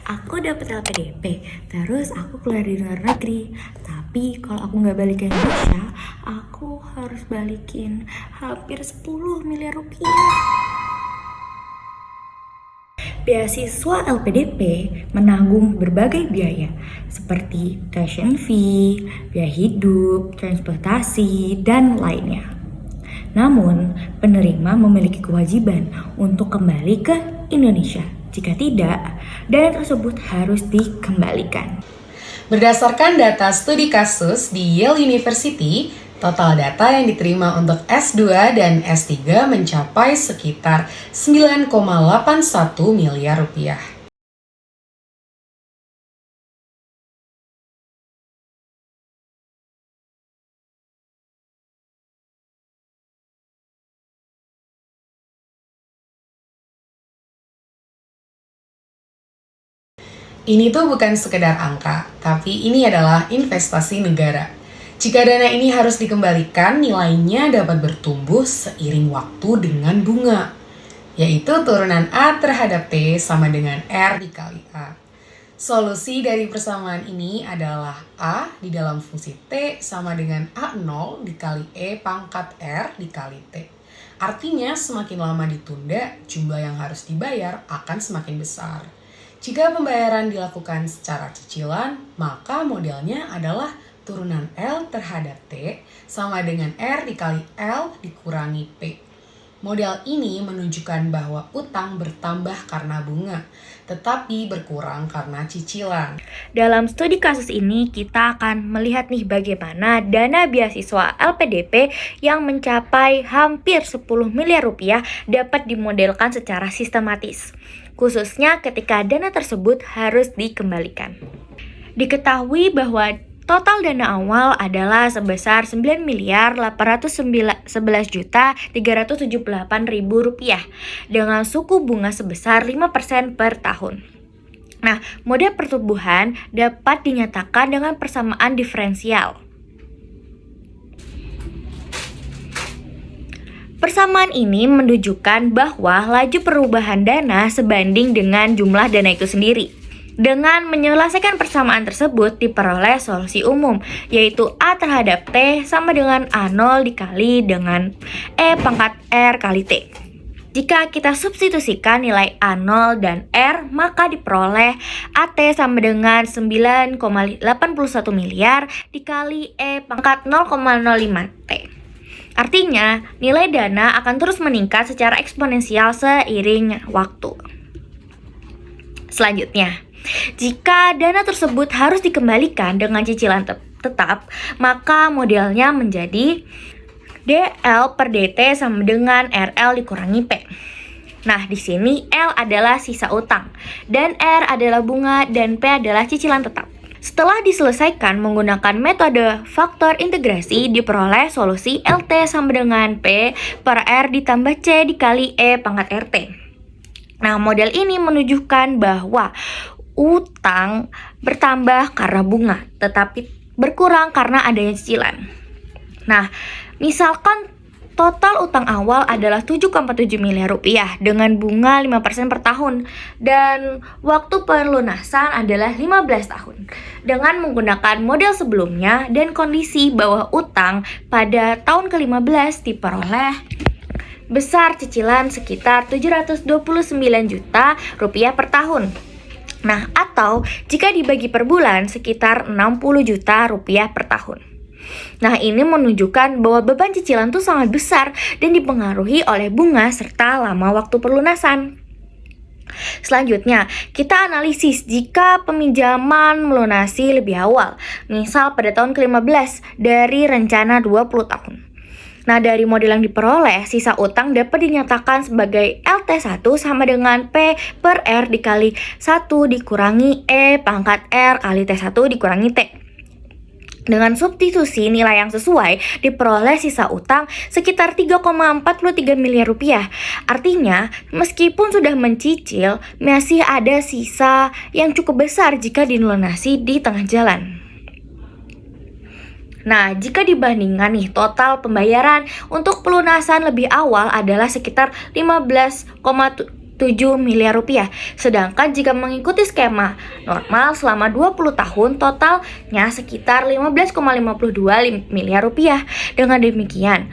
aku dapat LPDP, terus aku keluar di luar negeri. Tapi kalau aku nggak balik ke Indonesia, aku harus balikin hampir 10 miliar rupiah. Beasiswa LPDP menanggung berbagai biaya seperti tuition fee, biaya hidup, transportasi, dan lainnya. Namun, penerima memiliki kewajiban untuk kembali ke Indonesia. Jika tidak, dana tersebut harus dikembalikan. Berdasarkan data studi kasus di Yale University, total data yang diterima untuk S2 dan S3 mencapai sekitar 9,81 miliar rupiah. Ini tuh bukan sekedar angka, tapi ini adalah investasi negara. Jika dana ini harus dikembalikan, nilainya dapat bertumbuh seiring waktu dengan bunga, yaitu turunan A terhadap T sama dengan R dikali A. Solusi dari persamaan ini adalah A di dalam fungsi T sama dengan A0 dikali E pangkat R dikali T. Artinya semakin lama ditunda, jumlah yang harus dibayar akan semakin besar. Jika pembayaran dilakukan secara cicilan, maka modelnya adalah turunan L terhadap T sama dengan R dikali L dikurangi P. Model ini menunjukkan bahwa utang bertambah karena bunga, tetapi berkurang karena cicilan. Dalam studi kasus ini, kita akan melihat nih bagaimana dana beasiswa LPDP yang mencapai hampir 10 miliar rupiah dapat dimodelkan secara sistematis, khususnya ketika dana tersebut harus dikembalikan. Diketahui bahwa total dana awal adalah sebesar 9.811.378.000 rupiah dengan suku bunga sebesar 5% per tahun. Nah, model pertumbuhan dapat dinyatakan dengan persamaan diferensial. Persamaan ini menunjukkan bahwa laju perubahan dana sebanding dengan jumlah dana itu sendiri. Dengan menyelesaikan persamaan tersebut diperoleh solusi umum, yaitu A terhadap T sama dengan A0 dikali dengan E pangkat R kali T. Jika kita substitusikan nilai A0 dan R, maka diperoleh AT sama dengan 9,81 miliar dikali E pangkat 0,05 T. Artinya, nilai dana akan terus meningkat secara eksponensial seiring waktu. Selanjutnya, jika dana tersebut harus dikembalikan dengan cicilan tetap, maka modelnya menjadi DL per DT sama dengan RL dikurangi P. Nah, di sini L adalah sisa utang, dan R adalah bunga, dan P adalah cicilan tetap. Setelah diselesaikan menggunakan metode faktor integrasi, diperoleh solusi LT sama dengan P per R ditambah C dikali E pangkat RT. Nah, model ini menunjukkan bahwa utang bertambah karena bunga, tetapi berkurang karena adanya cicilan. Nah, misalkan total utang awal adalah 7,7 miliar rupiah dengan bunga 5% per tahun dan waktu pelunasan adalah 15 tahun. Dengan menggunakan model sebelumnya dan kondisi bahwa utang pada tahun ke-15 diperoleh besar cicilan sekitar 729 juta rupiah per tahun. Nah, atau jika dibagi per bulan sekitar 60 juta rupiah per tahun. Nah, ini menunjukkan bahwa beban cicilan itu sangat besar dan dipengaruhi oleh bunga serta lama waktu perlunasan. Selanjutnya, kita analisis jika peminjaman melunasi lebih awal, misal pada tahun ke-15 dari rencana 20 tahun. Nah, dari model yang diperoleh, sisa utang dapat dinyatakan sebagai LT1 sama dengan P per R dikali 1 dikurangi E pangkat R kali T1 dikurangi T. Dengan substitusi nilai yang sesuai, diperoleh sisa utang sekitar 3,43 miliar rupiah. Artinya, meskipun sudah mencicil, masih ada sisa yang cukup besar jika dilunasi di tengah jalan. Nah, jika dibandingkan nih, total pembayaran untuk pelunasan lebih awal adalah sekitar 15,7 miliar rupiah. Sedangkan jika mengikuti skema normal selama 20 tahun, totalnya sekitar 15,52 miliar rupiah. Dengan demikian,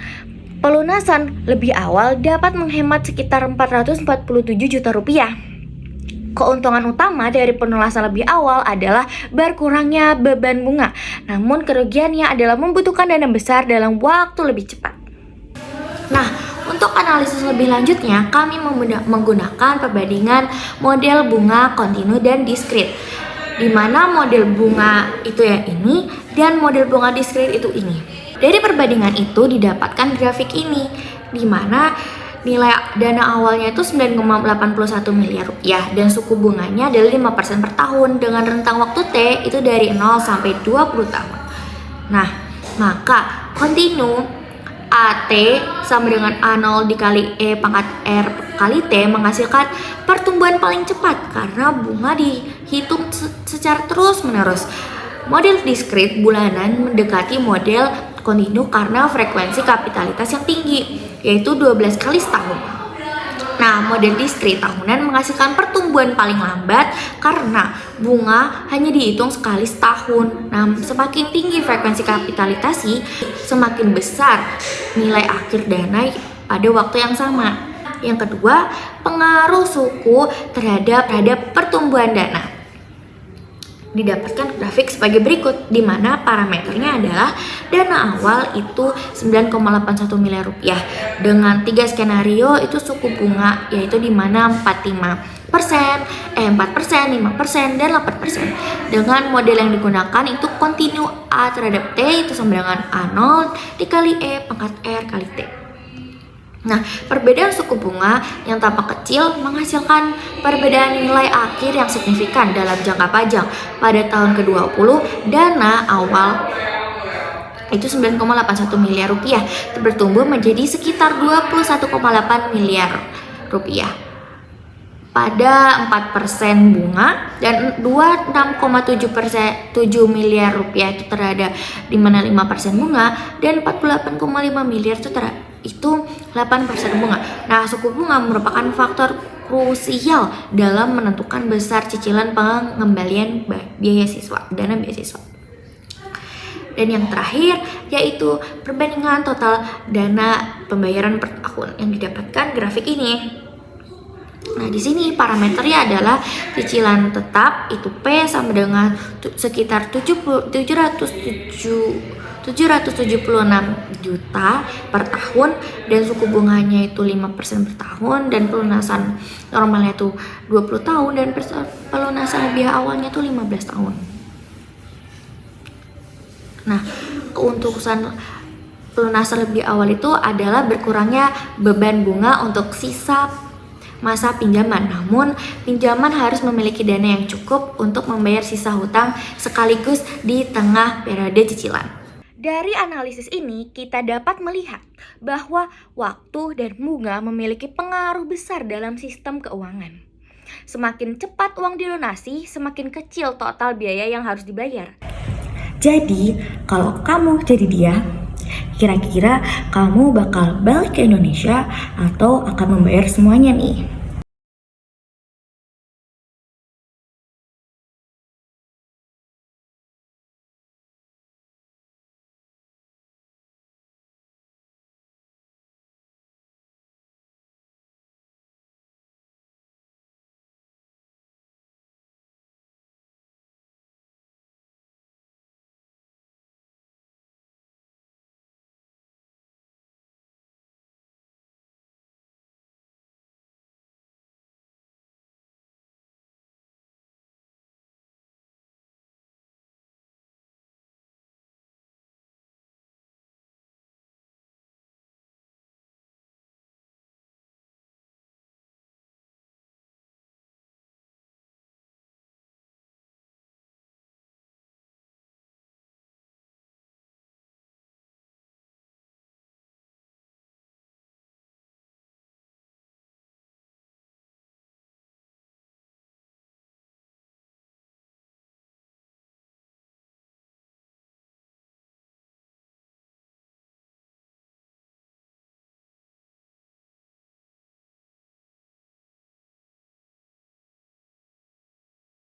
pelunasan lebih awal dapat menghemat sekitar 447 juta rupiah. Keuntungan utama dari pelunasan lebih awal adalah berkurangnya beban bunga. Namun kerugiannya adalah membutuhkan dana besar dalam waktu lebih cepat. Nah, untuk analisis lebih lanjutnya, kami menggunakan perbandingan model bunga kontinu dan diskrit, di mana model bunga itu ya ini dan model bunga diskrit itu ini. Dari perbandingan itu didapatkan grafik ini, di mana nilai dana awalnya itu 9,81 miliar rupiah dan suku bunganya adalah 5% per tahun dengan rentang waktu T itu dari 0 sampai 20 tahun. Nah, maka kontinu AT sama dengan A0 dikali E pangkat R kali T menghasilkan pertumbuhan paling cepat karena bunga dihitung secara terus-menerus. Model diskrit bulanan mendekati model kontinu karena frekuensi kapitalitas yang tinggi, yaitu 12 kali setahun. Nah, model diskrit tahunan menghasilkan pertumbuhan paling lambat karena bunga hanya dihitung sekali setahun. Nah, semakin tinggi frekuensi kapitalisasi, semakin besar nilai akhir dana pada waktu yang sama. Yang kedua, pengaruh suku terhadap pertumbuhan dana. Didapatkan grafik sebagai berikut, di mana parameternya adalah dana awal itu 9,81 miliar rupiah dengan 3 skenario itu suku bunga, yaitu di mana 4%, 5%, dan 8%. Dengan model yang digunakan itu kontinu A terhadap T itu sama dengan A0 dikali E pangkat R kali T. Nah, perbedaan suku bunga yang tampak kecil menghasilkan perbedaan nilai akhir yang signifikan dalam jangka panjang. Pada tahun ke-20, dana awal itu 9,81 miliar rupiah bertumbuh menjadi sekitar 21,8 miliar rupiah. Pada 4% bunga dan 26,7 miliar rupiah itu terhadap di mana 5% bunga dan 48,5 miliar itu 8% bunga. Nah, suku bunga merupakan faktor krusial dalam menentukan besar cicilan pengembalian biaya siswa, dana beasiswa. Dan yang terakhir yaitu perbandingan total dana pembayaran per tahun yang didapatkan grafik ini. Nah, di sini parameternya adalah cicilan tetap itu P sama dengan sekitar 776 juta per tahun dan suku bunganya itu 5% per tahun dan pelunasan normalnya itu 20 tahun dan pelunasan lebih awalnya itu 15 tahun. Nah, keuntungan pelunasan lebih awal itu adalah berkurangnya beban bunga untuk sisa masa pinjaman. Namun, pinjaman harus memiliki dana yang cukup untuk membayar sisa hutang sekaligus di tengah periode cicilan. Dari analisis ini, kita dapat melihat bahwa waktu dan bunga memiliki pengaruh besar dalam sistem keuangan. Semakin cepat uang dilunasi, semakin kecil total biaya yang harus dibayar. Jadi, kalau kamu jadi dia, kira-kira kamu bakal balik ke Indonesia atau akan membayar semuanya nih?